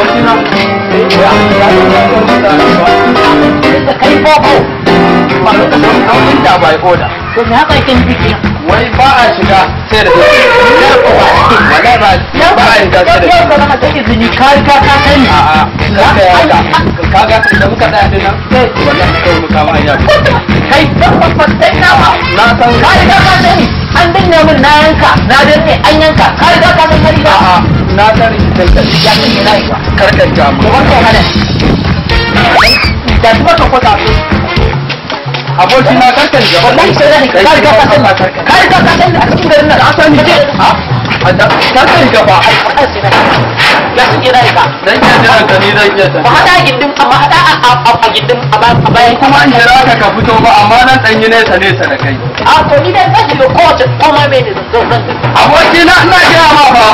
abokina kai boko ba ka san da bai oda to me haka yake nufi wai ba a shiga sai da wallahi ba a shiga sai da yau ka maka izini ka riga ka sani kaga da muka tsaya din nan wallahi kai mu kama hanya kai ba sai na san ka riga ka sani an dinne min na yanka na danne an yanka ka riga ka san hari ba na sani sai ya sani na yi karkanta mu wannan hana da kuma ka kwata aboki na karkan gaba wallahi sai zan ka riga ka san a cikin garin nan an san ne karkan gaba ya su kira ka dan ya jira ka ni zan iya ba hada gindin amma hada a gindin a bayan kuma an jira ka fito ba amma nan dan yi nesa nesa da kai a to ni dan zan shiga kowace koma mai ne zan aboki na ina kira ma ba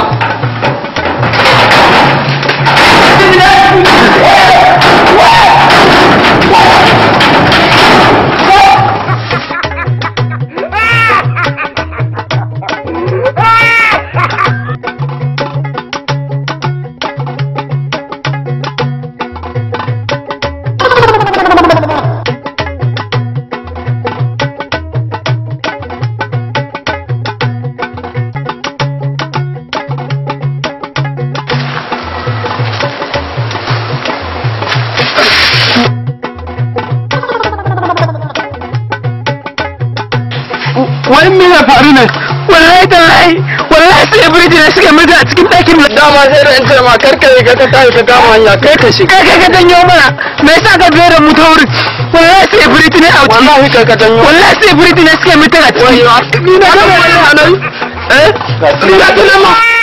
wani me ya faru ne wallahi sai birji ne suka mutu a cikin ɗakin mu dama sai da inda ma karkare ka tashi ka kama hanya kai ka shiga kai ka danyo mana me yasa ka biyo da mu ta wurin wallahi sai birji ne a ciki wallahi kai ka danyo wallahi sai birji ne suka mutu a ciki ni na ga wannan eh ga